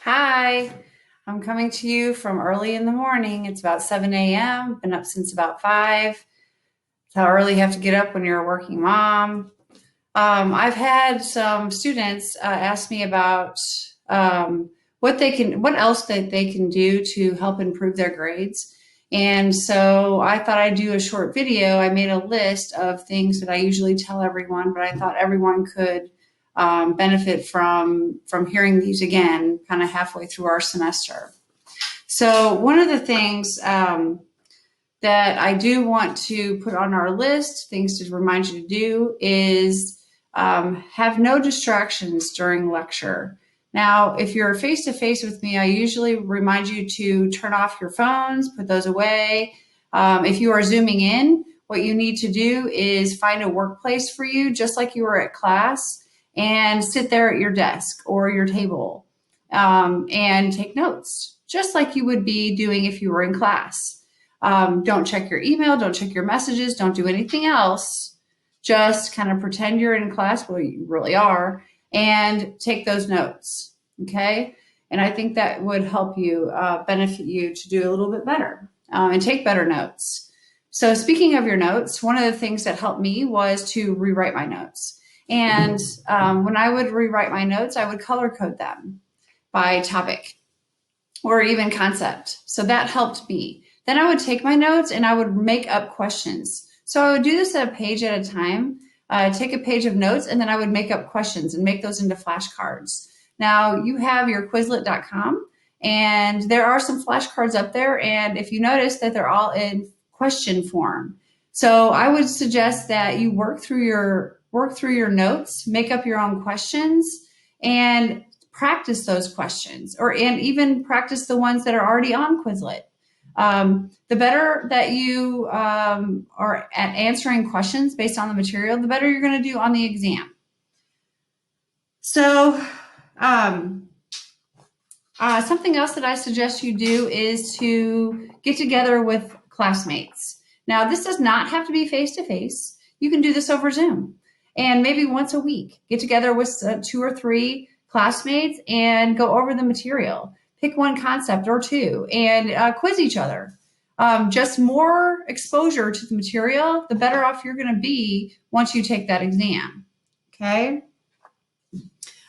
Hi, I'm coming to you from early in the morning. It's about 7 a.m. Been up since about 5. It's how early you have to get up when you're a working mom. I've had some students ask me about what else that they can do to help improve their grades. And so I thought I'd do a short video. I made a list of things that I usually tell everyone, but I thought everyone could benefit from hearing these again, kind of halfway through our semester. So one of the things that I do want to put on our list, things to remind you to do, is have no distractions during lecture. Now, if you're face-to-face with me, I usually remind you to turn off your phones, put those away. If you are Zooming in, what you need to do is find a workplace for you, just like you were at class, and sit there at your desk or your table and take notes, just like you would be doing if you were in class. Don't check your email, don't check your messages, don't do anything else. Just kind of pretend you're in class, well, you really are, and take those notes, okay? And I think that would help you, benefit you to do a little bit better and take better notes. So speaking of your notes, one of the things that helped me was to rewrite my notes. And when I would rewrite my notes, I would color code them by topic or even concept. So that helped me. Then I would take my notes and I would make up questions. So I would do this at a page at a time, take a page of notes, and then I would make up questions and make those into flashcards. Now you have your Quizlet.com, and there are some flashcards up there. And if you notice that they're all in question form. So I would suggest that you work through your notes, make up your own questions, and practice those questions, and even practice the ones that are already on Quizlet. The better that you are at answering questions based on the material, the better you're going to do on the exam. So something else that I suggest you do is to get together with classmates. Now, this does not have to be face-to-face. You can do this over Zoom. And maybe once a week, get together with 2 or 3 classmates and go over the material. Pick one concept or two and quiz each other. Just more exposure to the material, the better off you're going to be once you take that exam. Okay.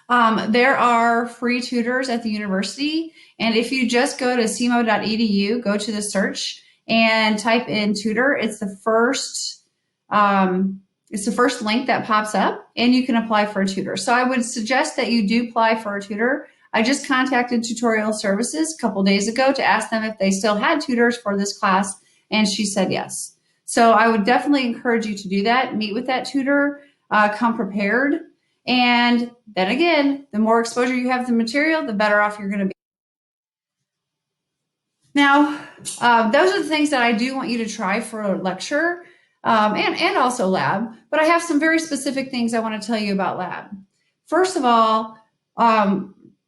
There are free tutors at the university. And if you just go to cmo.edu, go to the search and type in tutor, it's the first link that pops up, and you can apply for a tutor. So I would suggest that you do apply for a tutor. I just contacted Tutorial Services a couple days ago to ask them if they still had tutors for this class, and she said yes. So I would definitely encourage you to do that. Meet with that tutor, come prepared, and then again, the more exposure you have to the material, the better off you're going to be. Now, those are the things that I do want you to try for a lecture. And also lab, but I have some very specific things I want to tell you about lab. First of all,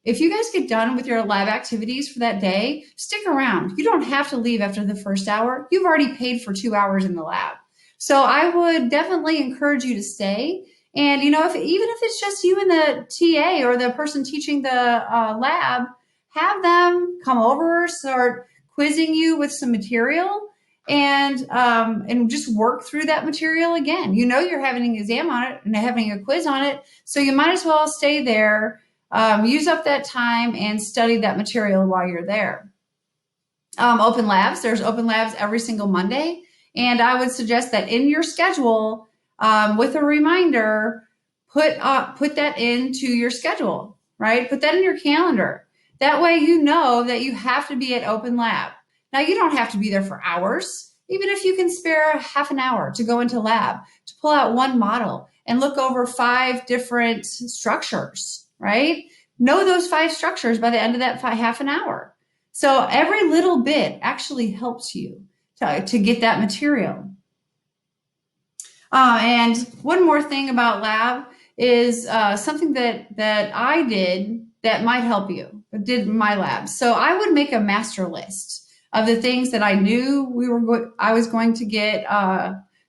if you guys get done with your lab activities for that day, stick around. You don't have to leave after the first hour. You've already paid for 2 hours in the lab. So I would definitely encourage you to stay. And even if it's just you and the TA or the person teaching the lab, have them come over, start quizzing you with some material, and just work through that material again. You're having an exam on it and having a quiz on it, so you might as well stay there, use up that time, and study that material while you're there. Open labs. There's open labs every single Monday, and I would suggest that in your schedule, with a reminder, put that into your schedule, right? Put that in your calendar. That way you know that you have to be at open lab. Now, you don't have to be there for hours. Even if you can spare half an hour to go into lab, to pull out one model and look over 5 different structures, right? Know those 5 structures by the end of that half an hour. So every little bit actually helps you to get that material. And one more thing about lab is something that I did that might help you, did in my lab. So I would make a master list of the things that I knew I was going to get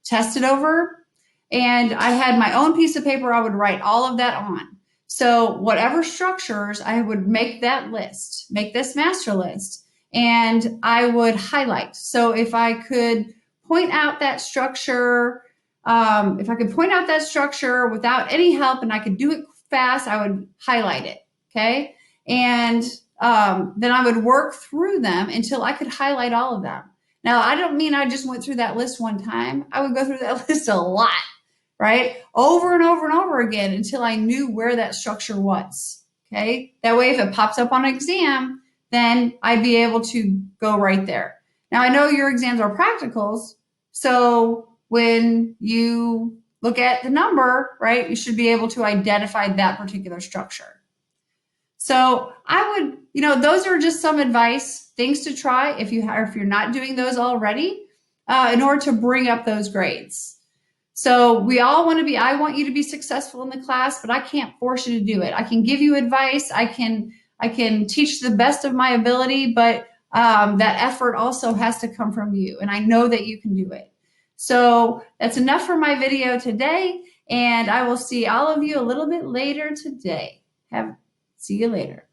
tested over. And I had my own piece of paper I would write all of that on. So whatever structures, I would make that list, make this master list, and I would highlight. So if I could point out that structure, if I could point out that structure without any help and I could do it fast, I would highlight it. Okay. And then I would work through them until I could highlight all of them. Now, I don't mean I just went through that list one time. I would go through that list a lot, right? Over and over and over again until I knew where that structure was. Okay. That way, if it pops up on an exam, then I'd be able to go right there. Now, I know your exams are practicals. So when you look at the number, right, you should be able to identify that particular structure. So I would, those are just some advice, things to try if you're not doing those already, in order to bring up those grades. So we all want to be, I want you to be successful in the class, but I can't force you to do it. I can give you advice. I can teach to the best of my ability, but that effort also has to come from you. And I know that you can do it. So that's enough for my video today. And I will see all of you a little bit later today. See you later.